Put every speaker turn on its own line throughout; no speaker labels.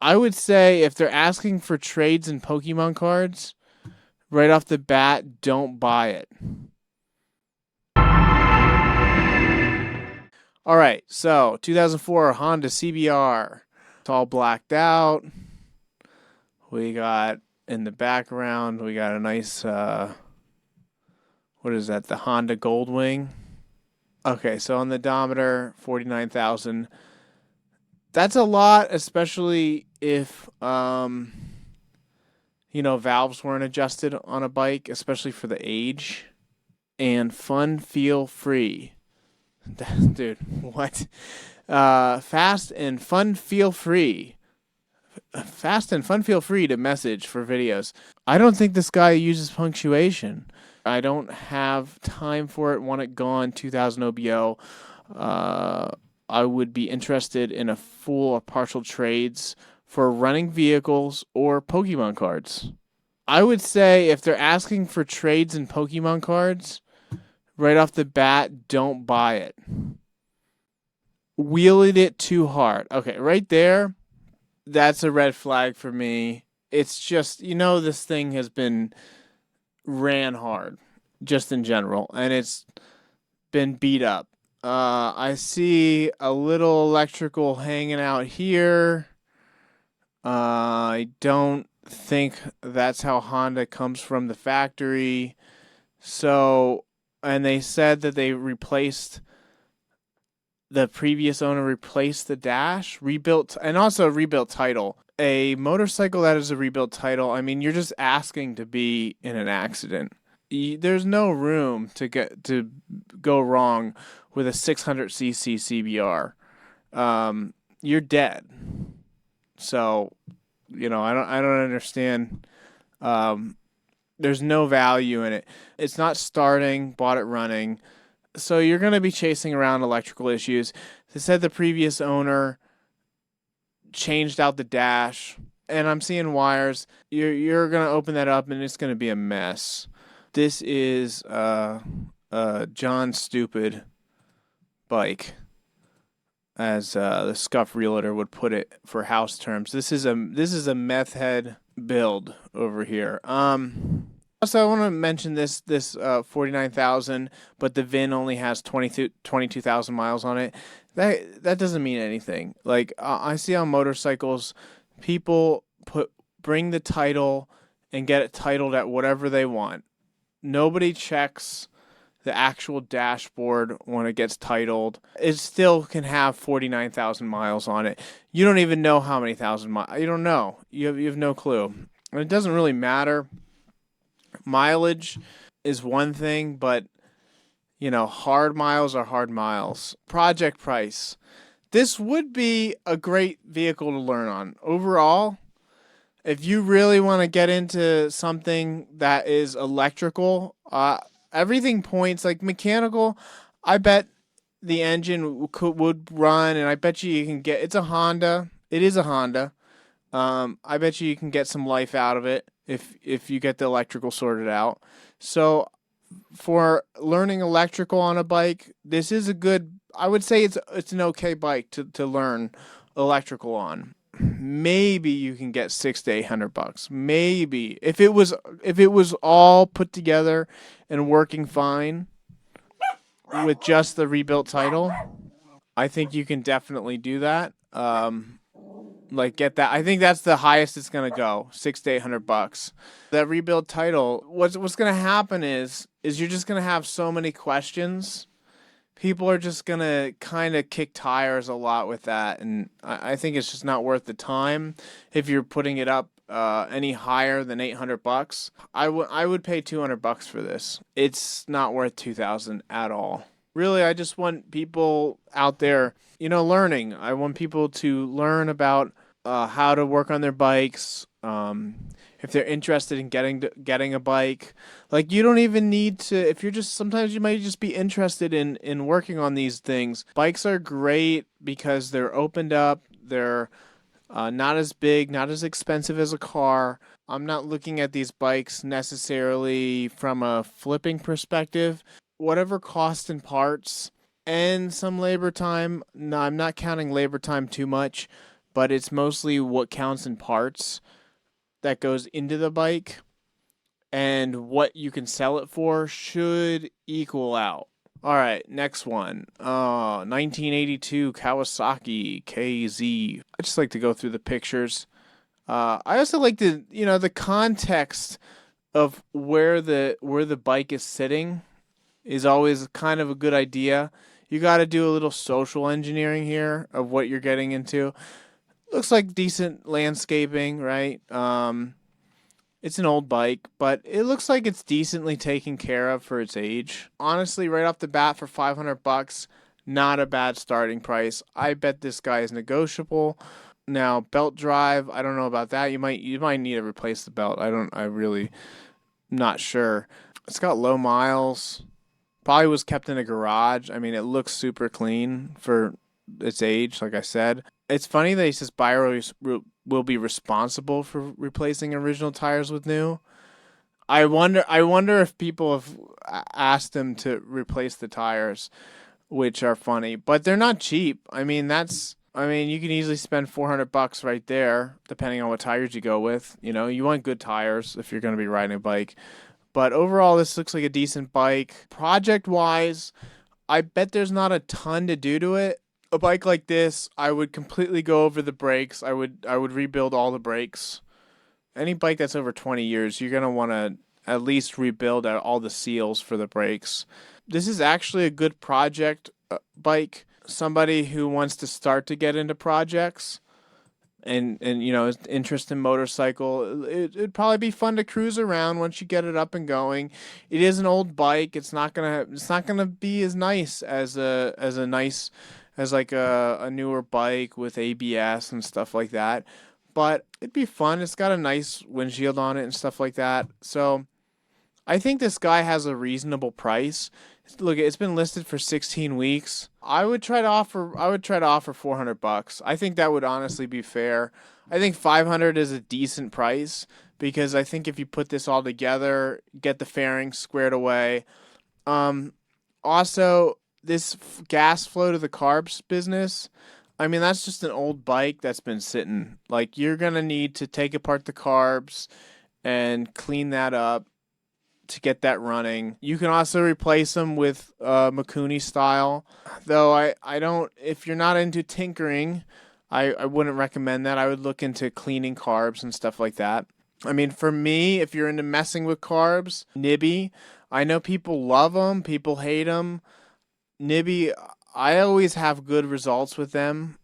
I would say if they're asking for trades and Pokemon cards, right off the bat, don't buy it. All right, so 2004 Honda CBR. It's all blacked out. We got in the background, we got a nice, what is that, the Honda Goldwing. Okay, so on the odometer, 49,000. That's a lot, especially if, valves weren't adjusted on a bike, especially for the age. And fun, feel free. Dude, what? Fast and fun, feel free. Fast and fun, feel free to message for videos. I don't think this guy uses punctuation. I don't have time for it. Want it gone. 2000 OBO. I would be interested in a full or partial trades for running vehicles or Pokemon cards. I would say if they're asking for trades and Pokemon cards, right off the bat, don't buy it. Wheeled it too hard. Okay, right there, that's a red flag for me. It's just, this thing has been ran hard, just in general, and it's been beat up. I see a little electrical hanging out here. I don't think that's how Honda comes from the factory. So, and they said that the previous owner replaced the dash, rebuilt, and also rebuilt title. A motorcycle that is a rebuilt title, I mean, you're just asking to be in an accident. There's no room to go wrong with a 600cc CBR. You're dead. So, I don't understand. There's no value in it. It's not starting. Bought it running. So you're going to be chasing around electrical issues. They said the previous owner changed out the dash, and I'm seeing wires. You're going to open that up, and it's going to be a mess. This is John Stupid bike, as the Scuff Realtor would put it for house terms. This is a meth head build over here. Also, I want to mention this 49,000, but the VIN only has 22,000 miles on it. That doesn't mean anything. Like I see on motorcycles, people bring the title and get it titled at whatever they want. Nobody checks the actual dashboard when it gets titled. It still can have 49,000 miles on it. You don't even know how many thousand miles. You don't know. You have no clue. And it doesn't really matter. Mileage is one thing, but hard miles are hard miles. Project price. This would be a great vehicle to learn on. Overall, if you really want to get into something that is electrical, everything points like mechanical. I bet the engine would run, and I bet you can get. It's a Honda. It is a Honda. I bet you can get some life out of it if you get the electrical sorted out. So for learning electrical on a bike, this is a good. I would say it's an okay bike to learn electrical on. Maybe you can get $600 to $800. Maybe if it was all put together and working fine with just the rebuilt title, I think you can definitely do that. Get that. I think that's the highest it's gonna go, $600 to $800. That rebuild title. What's gonna happen is you're just gonna have so many questions. People are just gonna kind of kick tires a lot with that, and I think it's just not worth the time if you're putting it up any higher than $800. I would pay $200 for this. It's not worth 2,000 at all. Really, I just want people out there, learning. I want people to learn about how to work on their bikes. If they're interested in getting a bike, like you don't even need to. If you're just sometimes you might just be interested in working on these things. Bikes are great because they're opened up. They're not as big, not as expensive as a car. I'm not looking at these bikes necessarily from a flipping perspective. Whatever cost and parts and some labor time. No, I'm not counting labor time too much, but it's mostly what counts in parts that goes into the bike, and what you can sell it for should equal out. All right, next one. 1982 Kawasaki KZ. I just like to go through the pictures. I also like the context of where the bike is sitting is always kind of a good idea. You got to do a little social engineering here of what you're getting into. Looks like decent landscaping, right? It's an old bike, but it looks like it's decently taken care of for its age. Honestly, right off the bat for $500, not a bad starting price. I bet this guy is negotiable. Now, belt drive, I don't know about that. You might need to replace the belt. I really not sure. It's got low miles. Probably was kept in a garage. I mean, it looks super clean for its age, like I said. It's funny that he says buyer will be responsible for replacing original tires with new. I wonder if people have asked him to replace the tires, which are funny, but they're not cheap. I mean, you can easily spend $400 right there, depending on what tires you go with. You want good tires if you're going to be riding a bike. But overall, this looks like a decent bike. Project wise, I bet there's not a ton to do to it. A bike like this, I would completely go over the brakes. I would rebuild all the brakes. Any bike that's over 20 years, you're gonna want to at least rebuild all the seals for the brakes. This is actually a good project bike. Somebody who wants to start to get into projects and interest in motorcycle, it'd probably be fun to cruise around once you get it up and going. It is an old bike. It's not gonna be as nice as like a newer bike with ABS and stuff like that, but it'd be fun. It's got a nice windshield on it and stuff like that. So I think this guy has a reasonable price. Look, it's been listed for 16 weeks. I would try to offer $400. I think that would honestly be fair. I think 500 is a decent price because I think if you put this all together, get the fairings squared away. Also, this gas flow to the carbs business, I mean, that's just an old bike that's been sitting. Like, you're going to need to take apart the carbs and clean that up to get that running. You can also replace them with Mikuni style. Though I don't, if you're not into tinkering, I wouldn't recommend that. I would look into cleaning carbs and stuff like that. I mean, for me, if you're into messing with carbs, Nibby, I know people love them, people hate them. Nibby, I always have good results with them,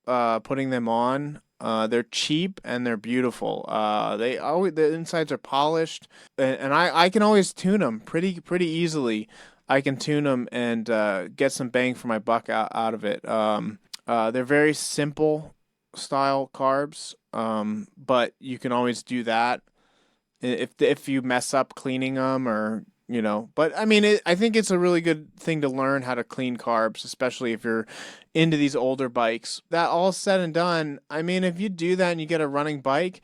putting them on. They're cheap and they're beautiful. The insides are polished, and I can always tune them pretty easily. I can tune them and get some bang for my buck out of it. They're very simple style carbs, but you can always do that if you mess up cleaning them or. But I mean, I think it's a really good thing to learn how to clean carbs, especially if you're into these older bikes. That all said and done, I mean, if you do that and you get a running bike,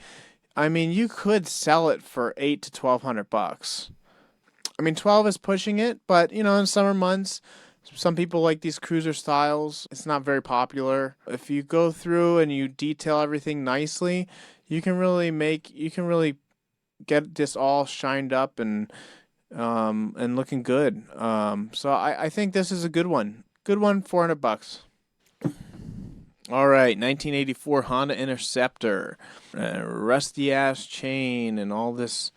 I mean, you could sell it for $800 to $1,200. I mean, 12 is pushing it, but in summer months, some people like these cruiser styles. It's not very popular. If you go through and you detail everything nicely, you can really get this all shined up and looking good. So I think this is a good one. Good one, $400. All right, 1984 Honda Interceptor, rusty ass chain and all this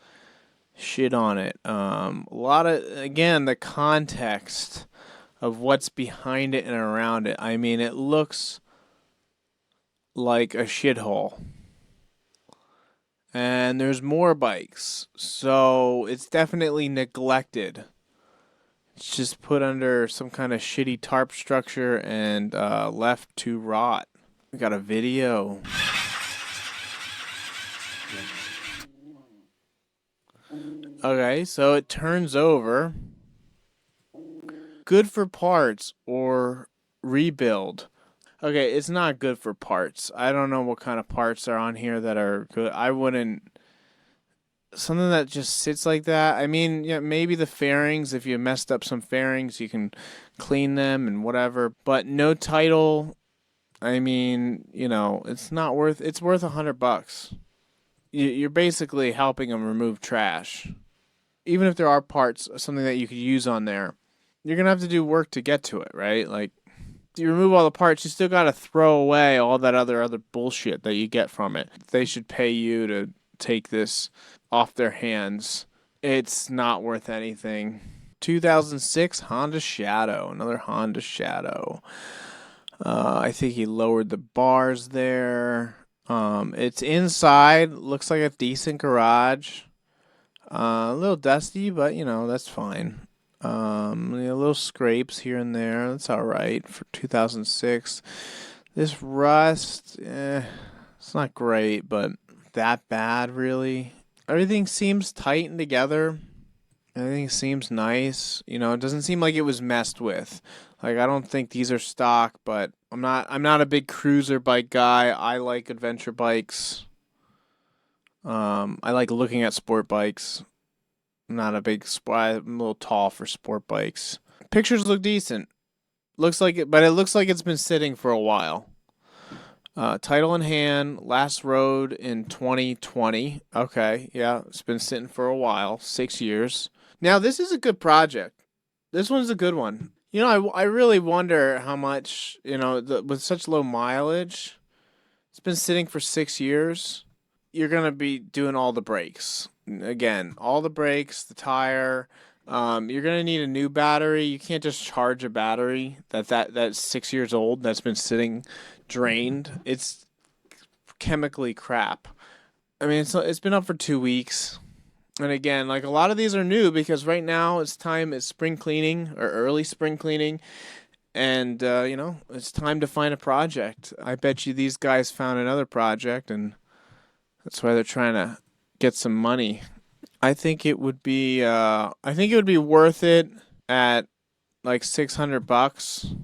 shit on it. A lot of, again, the context of what's behind it and around it. I mean, it looks like a shithole. And there's more bikes, so it's definitely neglected. It's just put under some kind of shitty tarp structure and left to rot. We got a video. Okay, so it turns over. Good for parts or rebuild. Okay, it's not good for parts. I don't know what kind of parts are on here that are good. I wouldn't. Something that just sits like that. I mean, yeah, maybe the fairings. If you messed up some fairings, you can clean them and whatever. But no title. I mean, it's not worth. It's worth $100. You're basically helping them remove trash. Even if there are parts, something that you could use on there, you're gonna have to do work to get to it, right? Like, you remove all the parts, you still gotta throw away all that other bullshit that you get from it. They should pay you to take this off their hands. It's not worth anything. 2006 Honda Shadow, another Honda Shadow. I think he lowered the bars there. It's inside. Looks like a decent garage. A little dusty, but that's fine. Little scrapes here and there. That's all right for 2006. This rust, it's not great, but that bad really. Everything seems tight and together. Everything seems nice. It doesn't seem like it was messed with. Like, I don't think these are stock, but I'm not a big cruiser bike guy. I like adventure bikes. I like looking at sport bikes. I'm not a big I'm a little tall for sport bikes. Pictures look decent. Looks like it, but it looks like it's been sitting for a while. Title in hand, last rode in 2020. Okay, yeah, it's been sitting for a while, 6 years. Now, this is a good project. This one's a good one. I really wonder how much, with such low mileage, it's been sitting for 6 years. You're going to be doing all the brakes. Again, all the brakes, the tire. You're going to need a new battery. You can't just charge a battery that's 6 years old that's been sitting drained. It's chemically crap. I mean, it's been up for 2 weeks. And again, like, a lot of these are new because right now it's spring cleaning or early spring cleaning. And, it's time to find a project. I bet you these guys found another project, and that's why they're trying to get some money. I think it would be worth it at like $600.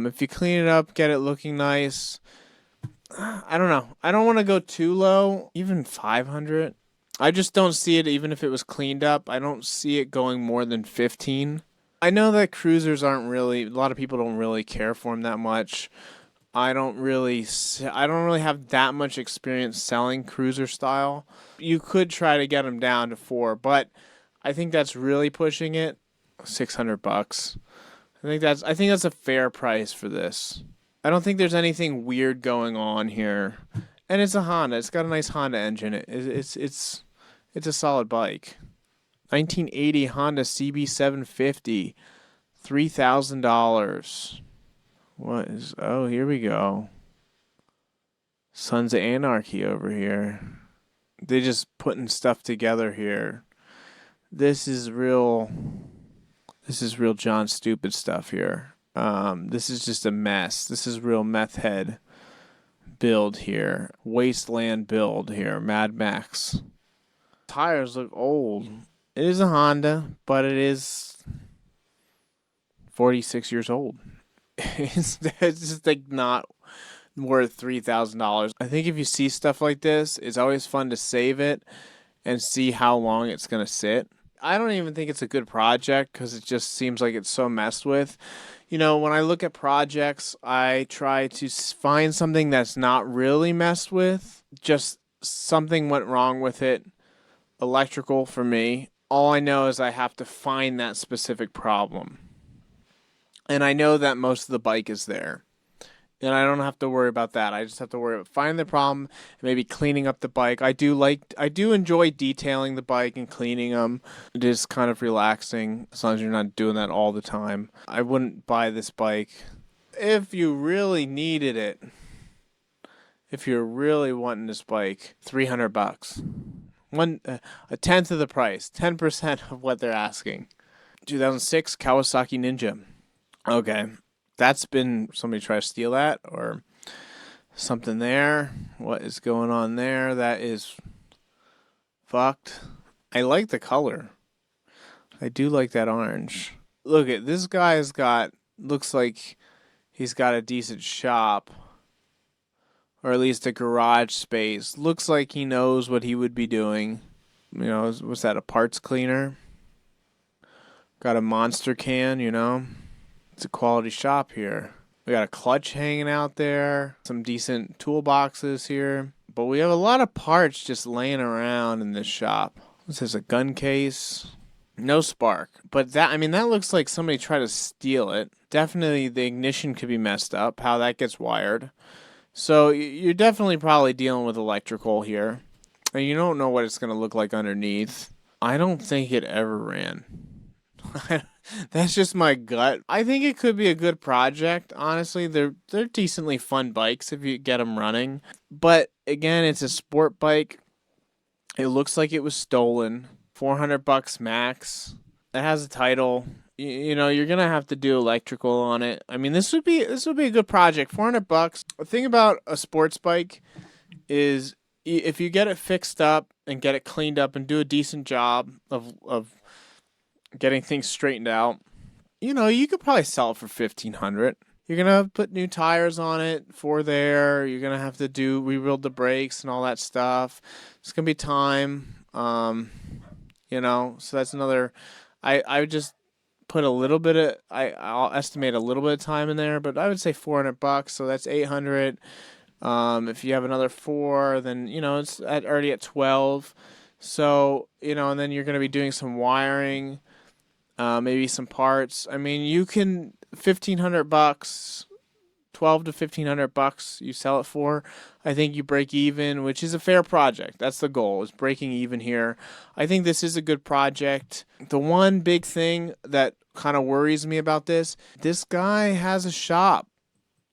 If you clean it up, get it looking nice. I don't know. I don't want to go too low, even 500. I just don't see it, even if it was cleaned up. I don't see it going more than 15. I know that cruisers a lot of people don't really care for them that much. I don't really have that much experience selling cruiser style. You could try to get them down to 4, but I think that's really pushing it. $600. I think that's a fair price for this. I don't think there's anything weird going on here, and it's a Honda. It's got a nice Honda engine. It's a solid bike. 1980 Honda CB750, $3,000. Oh, here we go. Sons of Anarchy over here. They're just putting stuff together here. This is real John Stupid stuff here. This is just a mess. This is real meth head build here. Wasteland build here. Mad Max. Tires look old. It is a Honda, but it is 46 years old. It's just like not worth $3,000. I think if you see stuff like this, it's always fun to save it and see how long it's going to sit. I don't even think it's a good project because it just seems like it's so messed with. When I look at projects, I try to find something that's not really messed with. Just something went wrong with it. Electrical for me. All I know is I have to find that specific problem. And I know that most of the bike is there. And I don't have to worry about that. I just have to worry about finding the problem and maybe cleaning up the bike. I do enjoy detailing the bike and cleaning them. It is kind of relaxing as long as you're not doing that all the time. I wouldn't buy this bike if you really needed it. If you're really wanting this bike, $300. A tenth of the price, 10% of what they're asking. 2006 Kawasaki Ninja. Okay. That's been somebody try to steal that or something there. What is going on there? That is fucked. I like the color. I do like that orange. Look at this guy's looks like he's got a decent shop or at least a garage space. Looks like he knows what he would be doing. Was that a parts cleaner? Got a monster can, It's a quality shop here. We got a clutch hanging out there, some decent toolboxes here. But we have a lot of parts just laying around in this shop. This is a gun case. No spark. But that looks like somebody tried to steal it. Definitely the ignition could be messed up, how that gets wired. So you're definitely probably dealing with electrical here. And you don't know what it's going to look like underneath. I don't think it ever ran. That's just my gut. I think it could be a good project. Honestly, they're decently fun bikes if you get them running. But again, it's a sport bike. It looks like it was stolen. $400 max. It has a title. You know, you're gonna have to do electrical on it. I mean, this would be a good project. $400. The thing about a sports bike is if you get it fixed up and get it cleaned up and do a decent job of getting things straightened out, you know, you could probably sell it for 1,500. You're gonna put new tires on it for there. You're gonna have to rebuild the brakes and all that stuff. It's gonna be time. You know, so that's another. I would just put a little bit of. I'll estimate a little bit of time in there, but I would say $400. So that's 800. If you have another 4, then you know it's already at 12. So you know, and then you're gonna be doing some wiring. Maybe some parts. I mean, you can $1,500, 12 to $1,500 you sell it for. I think you break even, which is a fair project. That's the goal, is breaking even here. I think this is a good project. The one big thing that kind of worries me about this guy has a shop.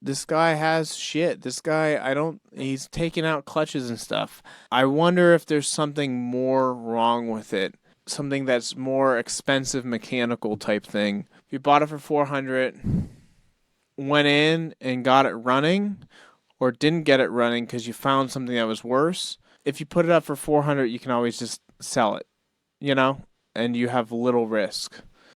This guy has shit. This guy, he's taking out clutches and stuff. I wonder if there's something more wrong with it. Something that's more expensive mechanical type thing. If you bought it for 400, went in and got it running, or didn't get it running because you found something that was worse, if you put it up for 400, you can always just sell it, you know, and you have little risk.